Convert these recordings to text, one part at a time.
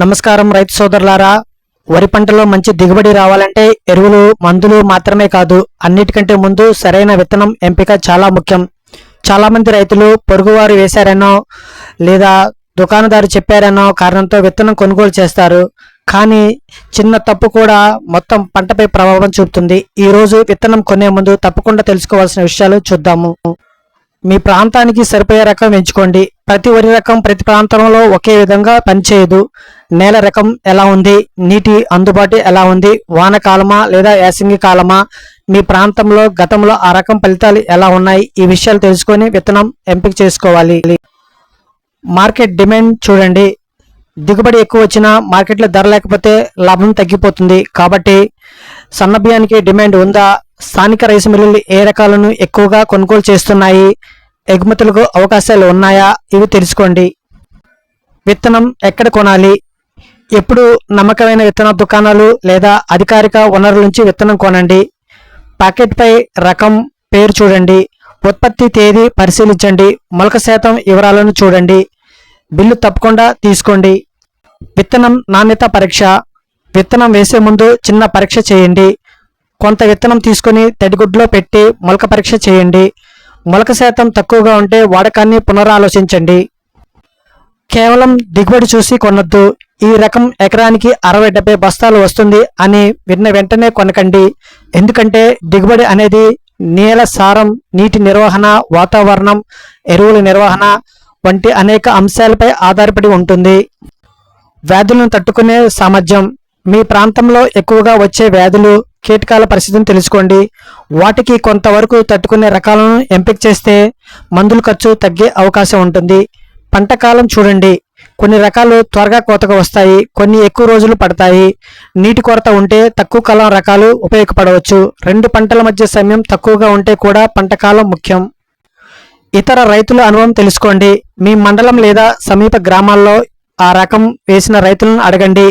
నమస్కారం రైతు సోదరులారా, వరి పంటలో మంచి దిగుబడి రావాలంటే ఎరువులు మందులు మాత్రమే కాదు, అన్నిటికంటే ముందు సరైన విత్తనం ఎంపిక చాలా ముఖ్యం. చాలా మంది రైతులు పొరుగువారు వేశారనో లేదా దుకాణదారు చెప్పారనో కారణంతో విత్తనం కొనుగోలు చేస్తారు. కానీ చిన్న తప్పు కూడా మొత్తం పంటపై ప్రభావం చూపుతుంది. ఈరోజు విత్తనం కొనే ముందు తప్పకుండా తెలుసుకోవాల్సిన విషయాలు చూద్దాము. మీ ప్రాంతానికి సరిపోయే రకం ఎంచుకోండి. ప్రతి వరి రకం ప్రతి ప్రాంతంలో ఒకే విధంగా పనిచేయదు. నేల రకం ఎలా ఉంది, నీటి అందుబాటు ఎలా ఉంది, వానకాలమా లేదా యాసంగి కాలమా, మీ ప్రాంతంలో గతంలో ఆ రకం ఫలితాలు ఎలా ఉన్నాయి, ఈ విషయాలు తెలుసుకొని విత్తనం ఎంపిక చేసుకోవాలి. మార్కెట్ డిమాండ్ చూడండి. దిగుబడి ఎక్కువ వచ్చినా మార్కెట్లో ధర లేకపోతే లాభం తగ్గిపోతుంది. కాబట్టి సన్న బియ్యానికి డిమాండ్ ఉందా, స్థానిక రైస్ మిల్లులు ఏ రకాలను ఎక్కువగా కొనుగోలు చేస్తున్నాయి, ఎగుమతులకు అవకాశాలు ఉన్నాయా, ఇవి తెలుసుకోండి. విత్తనం ఎక్కడ కొనాలి? ఎప్పుడు నమ్మకమైన విత్తన దుకాణాలు లేదా అధికారిక వనరుల నుంచి విత్తనం కొనండి. ప్యాకెట్పై రకం పేరు చూడండి. ఉత్పత్తి తేదీ పరిశీలించండి. మొలక శాతం వివరాలను చూడండి. బిల్లు తప్పకుండా తీసుకోండి. విత్తనం నాణ్యత పరీక్ష. విత్తనం వేసే ముందు చిన్న పరీక్ష చేయండి. కొంత విత్తనం తీసుకుని తడిగుడ్లో పెట్టి మొలక పరీక్ష చేయండి. మొలక శాతం తక్కువగా ఉంటే వాడకాన్ని పునరాలోచించండి. కేవలం దిగుబడి చూసి కొనొద్దు. ఈ రకం ఎకరానికి 60-70 బస్తాలు వస్తుంది అని విన్న వెంటనే కొనకండి. ఎందుకంటే దిగుబడి అనేది నేల సారం, నీటి నిర్వహణ, వాతావరణం, ఎరువుల నిర్వహణ వంటి అనేక అంశాలపై ఆధారపడి ఉంటుంది. వ్యాధులను తట్టుకునే సామర్థ్యం. మీ ప్రాంతంలో ఎక్కువగా వచ్చే వ్యాధులు, కీటకాల పరిస్థితిని తెలుసుకోండి. వాటికి కొంతవరకు తట్టుకునే రకాలను ఎంపిక చేస్తే మందుల ఖర్చు తగ్గే అవకాశం ఉంటుంది. పంట కాలం చూడండి. కొన్ని రకాలు త్వరగా కోతకు వస్తాయి, కొన్ని ఎక్కువ రోజులు పడతాయి. నీటి కొరత ఉంటే తక్కువ కాలం రకాలు ఉపయోగపడవచ్చు. రెండు పంటల మధ్య సమయం తక్కువగా ఉంటే కూడా పంట కాలం ముఖ్యం. ఇతర రైతుల అనుభవం తెలుసుకోండి. మీ మండలం లేదా సమీప గ్రామాల్లో ఆ రకం వేసిన రైతులను అడగండి.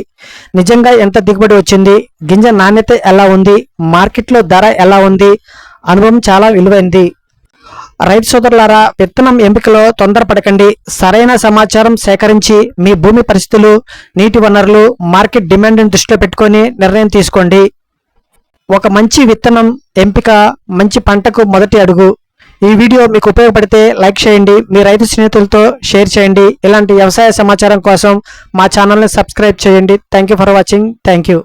నిజంగా ఎంత దిగుబడి వచ్చింది, గింజ నాణ్యత ఎలా ఉంది, మార్కెట్లో ధర ఎలా ఉంది, అనుభవం చాలా విలువైంది. రైతు సోదరులారా, విత్తనం ఎంపికలో తొందరపడకండి. సరైన సమాచారం సేకరించి మీ భూమి పరిస్థితులు, నీటి వనరులు, మార్కెట్ డిమాండ్ని దృష్టిలో పెట్టుకొని నిర్ణయం తీసుకోండి. ఒక మంచి విత్తనం ఎంపిక మంచి పంటకు మొదటి అడుగు. ఈ వీడియో మీకు ఉపయోగపడితే లైక్ చేయండి, మీ రైతు స్నేహితులతో షేర్ చేయండి. ఇలాంటి వ్యవసాయ సమాచారం కోసం మా ఛానల్ని సబ్స్క్రైబ్ చేయండి. Thank you for watching. Thank you.